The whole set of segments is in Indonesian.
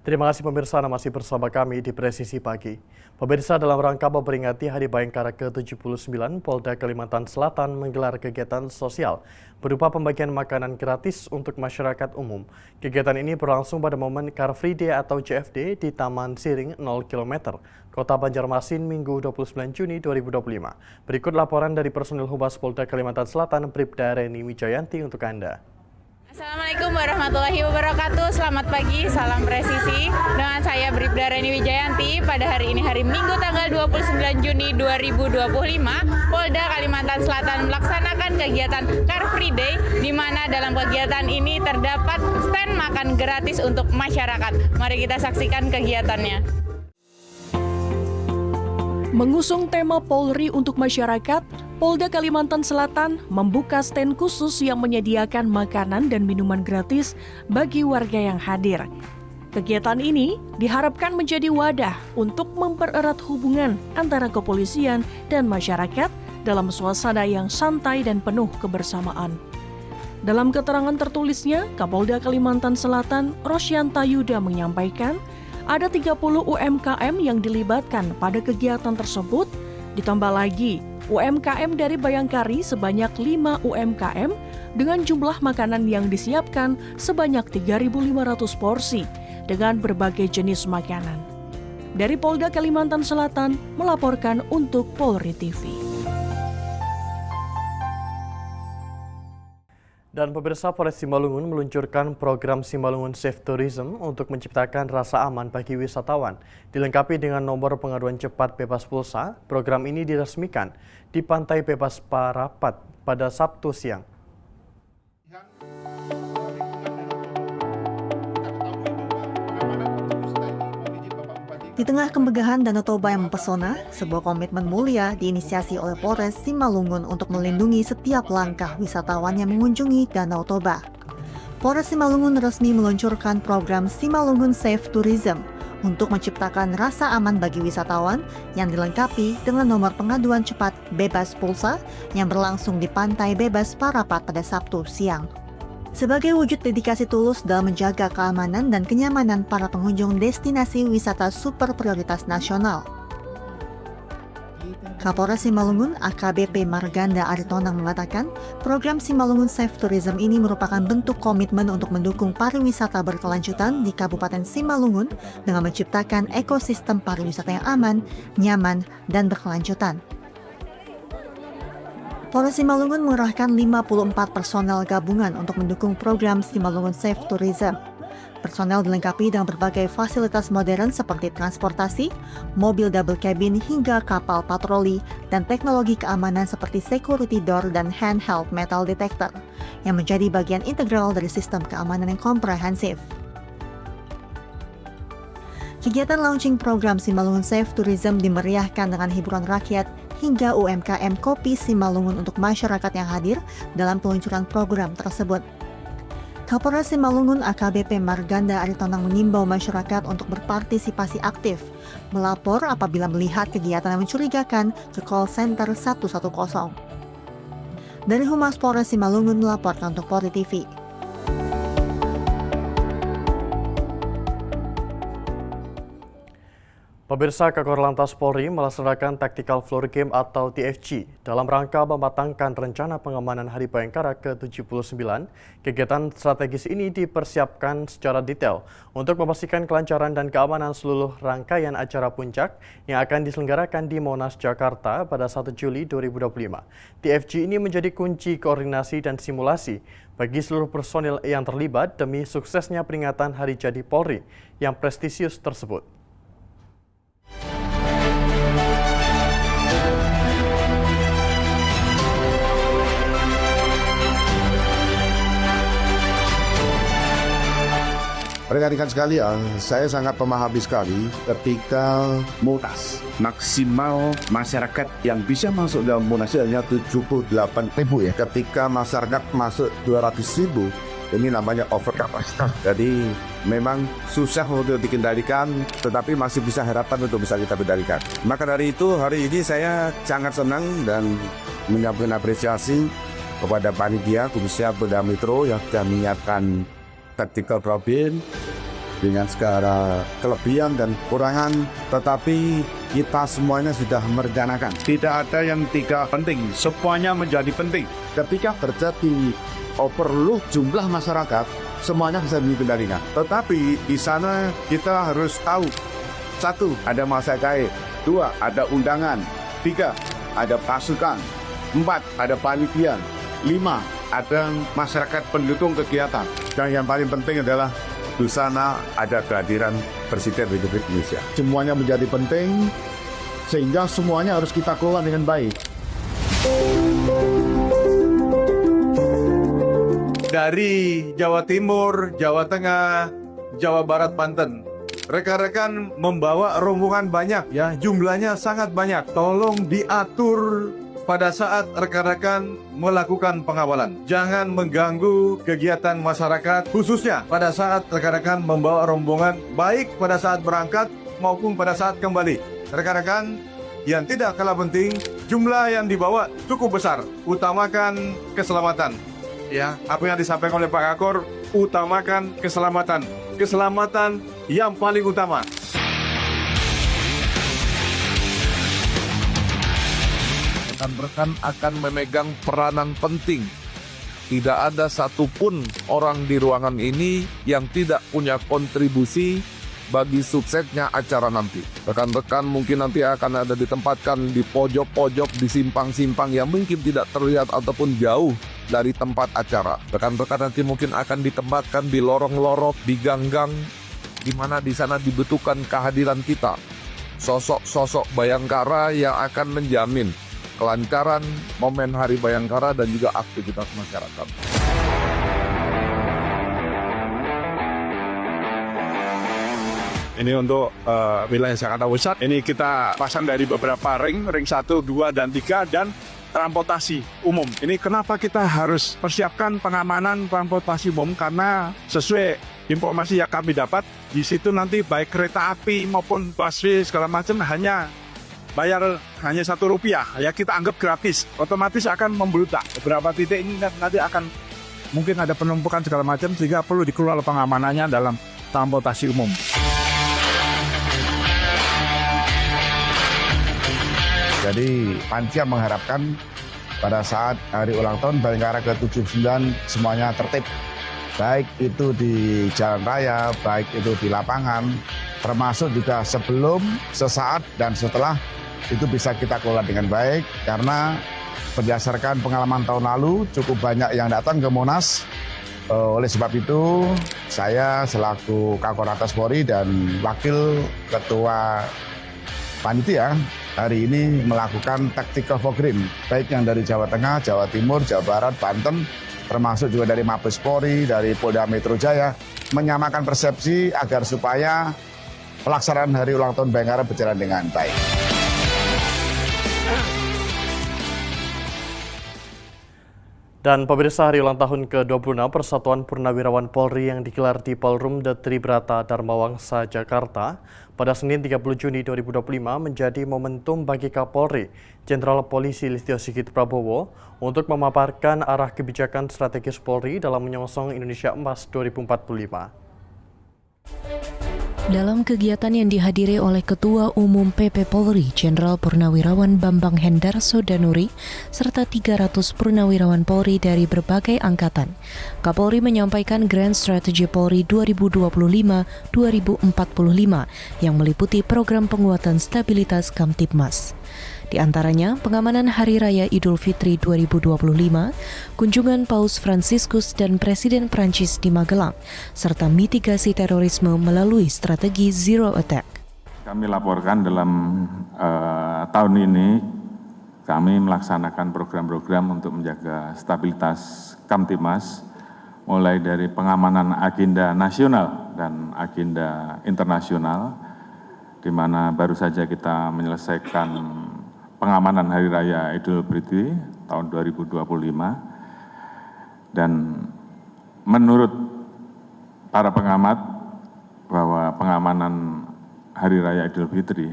Terima kasih pemirsa, Anda masih bersama kami di Presisi Pagi. Pemirsa, dalam rangka memperingati Hari Bayangkara ke-79, Polda Kalimantan Selatan menggelar kegiatan sosial berupa pembagian makanan gratis untuk masyarakat umum. Kegiatan ini berlangsung pada momen Car Free Day atau CFD di Taman Siring 0 km, Kota Banjarmasin, Minggu 29 Juni 2025. Berikut laporan dari personil Humas Polda Kalimantan Selatan, Bribda Reni Wijayanti untuk Anda. Assalamualaikum warahmatullahi wabarakatuh. Selamat pagi, salam presisi. Dengan saya Bribda Reni Wijayanti. Pada hari ini, hari Minggu tanggal 29 Juni 2025, Polda Kalimantan Selatan melaksanakan kegiatan Car Free Day, di mana dalam kegiatan ini terdapat stand makan gratis untuk masyarakat. Mari kita saksikan kegiatannya. Mengusung tema Polri untuk masyarakat, Polda Kalimantan Selatan membuka stand khusus yang menyediakan makanan dan minuman gratis bagi warga yang hadir. Kegiatan ini diharapkan menjadi wadah untuk mempererat hubungan antara kepolisian dan masyarakat dalam suasana yang santai dan penuh kebersamaan. Dalam keterangan tertulisnya, Kapolda Kalimantan Selatan Rosyanta Yuda menyampaikan ada 30 UMKM yang dilibatkan pada kegiatan tersebut, ditambah lagi UMKM dari Bayangkari sebanyak 5 UMKM dengan jumlah makanan yang disiapkan sebanyak 3.500 porsi dengan berbagai jenis makanan. Dari Polda Kalimantan Selatan melaporkan untuk Polri TV. Dan pemirsa, Polres Simalungun meluncurkan program Simalungun Safe Tourism untuk menciptakan rasa aman bagi wisatawan. Dilengkapi dengan nomor pengaduan cepat bebas pulsa, program ini diresmikan di Pantai Bebas Parapat pada Sabtu siang. Di tengah kemegahan Danau Toba yang mempesona, sebuah komitmen mulia diinisiasi oleh Polres Simalungun untuk melindungi setiap langkah wisatawan yang mengunjungi Danau Toba. Polres Simalungun resmi meluncurkan program Simalungun Safe Tourism untuk menciptakan rasa aman bagi wisatawan yang dilengkapi dengan nomor pengaduan cepat bebas pulsa yang berlangsung di Pantai Bebas Parapat pada Sabtu siang. Sebagai wujud dedikasi tulus dalam menjaga keamanan dan kenyamanan para pengunjung destinasi wisata super prioritas nasional. Kapolres Simalungun AKBP Marganda Aritonang mengatakan, program Simalungun Safe Tourism ini merupakan bentuk komitmen untuk mendukung pariwisata berkelanjutan di Kabupaten Simalungun dengan menciptakan ekosistem pariwisata yang aman, nyaman, dan berkelanjutan. Polres Simalungun mengerahkan 54 personel gabungan untuk mendukung program Simalungun Safe Tourism. Personel dilengkapi dengan berbagai fasilitas modern seperti transportasi, mobil double cabin hingga kapal patroli, dan teknologi keamanan seperti security door dan handheld metal detector, yang menjadi bagian integral dari sistem keamanan yang komprehensif. Kegiatan launching program Simalungun Safe Tourism dimeriahkan dengan hiburan rakyat hingga UMKM Kopi Simalungun untuk masyarakat yang hadir dalam peluncuran program tersebut. Kapolres Simalungun AKBP Marganda Aritonang mengimbau masyarakat untuk berpartisipasi aktif, melapor apabila melihat kegiatan yang mencurigakan ke call center 110. Dari Humas Polres Simalungun melaporkan untuk Polri TV. Pemirsa, Kakor Lantas Polri melaksanakan Tactical Floor Game atau TFG dalam rangka mematangkan rencana pengamanan Hari Bayangkara ke-79. Kegiatan strategis ini dipersiapkan secara detail untuk memastikan kelancaran dan keamanan seluruh rangkaian acara puncak yang akan diselenggarakan di Monas, Jakarta pada 1 Juli 2025. TFG ini menjadi kunci koordinasi dan simulasi bagi seluruh personil yang terlibat demi suksesnya peringatan Hari Jadi Polri yang prestisius tersebut. Rekan-rekan sekalian, saya sangat memahami sekali ketika Monas maksimal masyarakat yang bisa masuk dalam Monas hanya 78.000 ya. Ketika masyarakat masuk 200.000, ini namanya over kapasitas. Jadi memang susah untuk dikendalikan, tetapi masih bisa harapan untuk bisa kita kendalikan. Maka dari itu hari ini saya sangat senang dan menyampaikan apresiasi kepada panitia khususnya Polda Metro yang sudah menyiapkan tactical problem dengan segala kelebihan dan kekurangan, tetapi kita semuanya sudah merencanakan. Tidak ada yang tidak penting, semuanya menjadi penting. Ketika terjadi overload jumlah masyarakat, semuanya bisa dikendalikan. Tetapi di sana kita harus tahu, 1, ada masa gaib, 2, ada undangan, 3, ada pasukan, 4, ada panitia, 5, ada masyarakat pendukung kegiatan. Dan yang paling penting adalah di sana ada kehadiran Presiden Republik Indonesia. Semuanya menjadi penting, sehingga semuanya harus kita kelola dengan baik. Dari Jawa Timur, Jawa Tengah, Jawa Barat, Banten. Rekan-rekan membawa rombongan banyak ya, jumlahnya sangat banyak. Tolong diatur pada saat rekan-rekan melakukan pengawalan. Jangan mengganggu kegiatan masyarakat, khususnya pada saat rekan-rekan membawa rombongan, baik pada saat berangkat maupun pada saat kembali. Rekan-rekan, yang tidak kalah penting, jumlah yang dibawa cukup besar. Utamakan keselamatan. Ya, apa yang disampaikan oleh Pak Kakor, utamakan keselamatan. Keselamatan yang paling utama. Rekan-rekan akan memegang peranan penting. Tidak ada satupun orang di ruangan ini yang tidak punya kontribusi bagi suksesnya acara nanti. Rekan-rekan mungkin nanti akan ada ditempatkan di pojok-pojok, di simpang-simpang yang mungkin tidak terlihat ataupun jauh dari tempat acara. Rekan-rekan nanti mungkin akan ditempatkan di lorong-lorong, di gang-gang, di mana di sana dibutuhkan kehadiran kita. Sosok-sosok Bayangkara yang akan menjamin kelancaran momen Hari Bayangkara dan juga aktivitas masyarakat. Ini untuk wilayah Jakarta Pusat. Ini kita pasang dari beberapa ring 1, 2, dan 3, dan transportasi umum. Ini kenapa kita harus persiapkan pengamanan transportasi umum, karena sesuai informasi yang kami dapat, di situ nanti baik kereta api maupun busway segala macam bayar hanya Rp1, ya kita anggap gratis, otomatis akan membludak. Beberapa titik ini nanti akan mungkin ada penumpukan segala macam, sehingga perlu dikelola pengamanannya dalam transportasi umum. Jadi Panitia mengharapkan pada saat hari ulang tahun Bayangkara ke-79 semuanya tertib. Baik itu di jalan raya, baik itu di lapangan, termasuk juga sebelum, sesaat, dan setelah itu bisa kita kelola dengan baik. Karena berdasarkan pengalaman tahun lalu cukup banyak yang datang ke Monas. Oleh sebab itu saya selaku Kakor Lantas Polri dan Wakil Ketua Panitia hari ini melakukan tactical program, baik yang dari Jawa Tengah, Jawa Timur, Jawa Barat, Banten, termasuk juga dari Mabes Polri, dari Polda Metro Jaya, menyamakan persepsi agar supaya pelaksanaan hari ulang tahun Bayangkara berjalan dengan baik. Dan pemirsa, hari ulang tahun ke-26 Persatuan Purnawirawan Polri yang digelar di Polrum The Tribrata Dharma Wangsa, Jakarta pada Senin 30 Juni 2025 menjadi momentum bagi Kapolri Jenderal Polisi Listio Sigit Prabowo untuk memaparkan arah kebijakan strategis Polri dalam menyongsong Indonesia Emas 2045. Dalam kegiatan yang dihadiri oleh Ketua Umum PP Polri, Jenderal Purnawirawan Bambang Hendarso Danuri, serta 300 Purnawirawan Polri dari berbagai angkatan, Kapolri menyampaikan Grand Strategy Polri 2025-2045 yang meliputi program penguatan stabilitas Kamtibmas. Di antaranya, pengamanan Hari Raya Idul Fitri 2025, kunjungan Paus Fransiskus dan Presiden Prancis di Magelang, serta mitigasi terorisme melalui strategi Zero Attack. Kami laporkan dalam tahun ini, kami melaksanakan program-program untuk menjaga stabilitas Kamtibmas, mulai dari pengamanan agenda nasional dan agenda internasional, di mana baru saja kita menyelesaikan pengamanan Hari Raya Idul Fitri tahun 2025, dan menurut para pengamat bahwa pengamanan Hari Raya Idul Fitri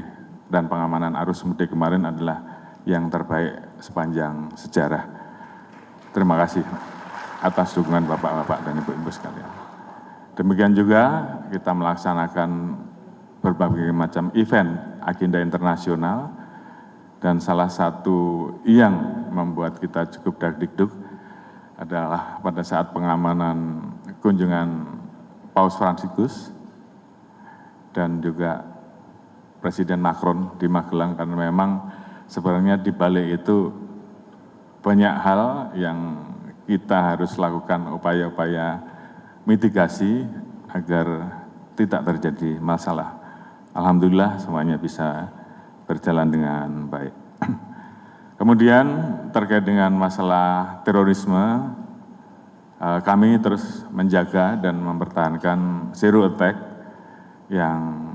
dan pengamanan arus mudik kemarin adalah yang terbaik sepanjang sejarah. Terima kasih atas dukungan Bapak-Bapak dan Ibu-Ibu sekalian. Demikian juga kita melaksanakan berbagai macam event agenda internasional, dan salah satu yang membuat kita cukup dagdikduk adalah pada saat pengamanan kunjungan Paus Fransiskus dan juga Presiden Macron di Magelang, karena memang sebenarnya di balik itu banyak hal yang kita harus lakukan upaya-upaya mitigasi agar tidak terjadi masalah. Alhamdulillah semuanya bisa berjalan dengan baik. Kemudian terkait dengan masalah terorisme, kami terus menjaga dan mempertahankan zero attack yang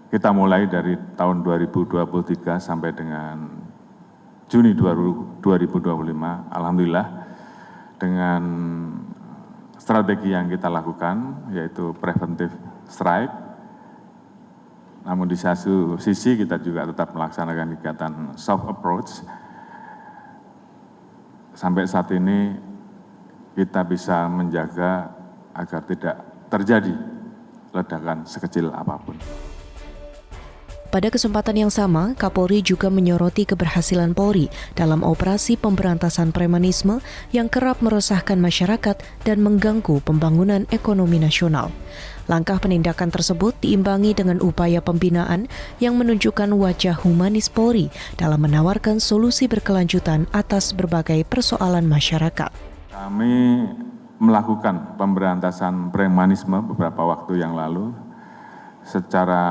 kita mulai dari tahun 2023 sampai dengan Juni 2025. Alhamdulillah dengan strategi yang kita lakukan yaitu preventive strike. Namun di satu sisi kita juga tetap melaksanakan kegiatan soft approach. Sampai saat ini kita bisa menjaga agar tidak terjadi ledakan sekecil apapun. Pada kesempatan yang sama, Kapolri juga menyoroti keberhasilan Polri dalam operasi pemberantasan premanisme yang kerap meresahkan masyarakat dan mengganggu pembangunan ekonomi nasional. Langkah penindakan tersebut diimbangi dengan upaya pembinaan yang menunjukkan wajah humanis Polri dalam menawarkan solusi berkelanjutan atas berbagai persoalan masyarakat. Kami melakukan pemberantasan premanisme beberapa waktu yang lalu secara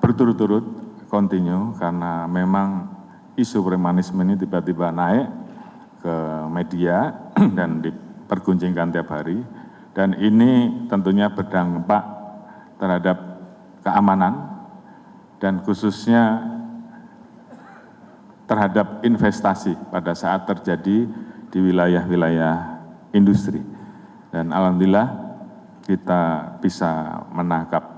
berturut-turut, kontinu, karena memang isu premanisme ini tiba-tiba naik ke media dan diperguncingkan tiap hari, dan ini tentunya berdampak terhadap keamanan dan khususnya terhadap investasi pada saat terjadi di wilayah-wilayah industri. Dan alhamdulillah kita bisa menangkap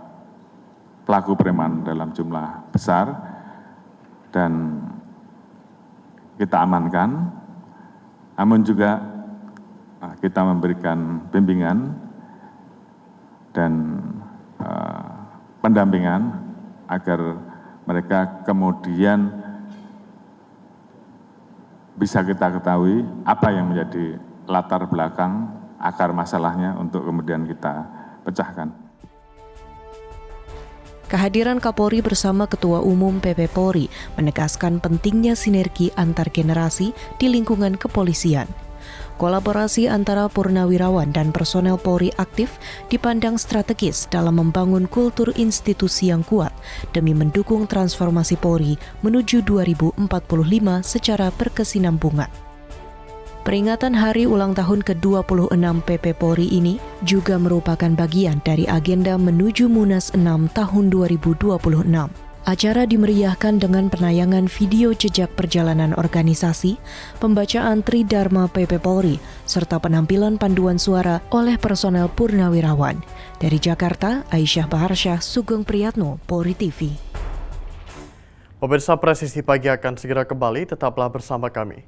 pelaku preman dalam jumlah besar dan kita amankan, namun juga kita memberikan bimbingan dan pendampingan agar mereka kemudian bisa kita ketahui apa yang menjadi latar belakang akar masalahnya untuk kemudian kita pecahkan. Kehadiran Kapolri bersama Ketua Umum PP Polri menegaskan pentingnya sinergi antar generasi di lingkungan kepolisian. Kolaborasi antara purnawirawan dan personel Polri aktif dipandang strategis dalam membangun kultur institusi yang kuat demi mendukung transformasi Polri menuju 2045 secara berkesinambungan. Peringatan hari ulang tahun ke-26 PP Polri ini juga merupakan bagian dari agenda menuju Munas 6 tahun 2026. Acara dimeriahkan dengan penayangan video jejak perjalanan organisasi, pembacaan Tridharma PP Polri, serta penampilan panduan suara oleh personel purnawirawan. Dari Jakarta, Aisyah Baharsyah, Sugeng Priyatno, Polri TV. Pemirsa, Presisi Pagi akan segera kembali, tetaplah bersama kami.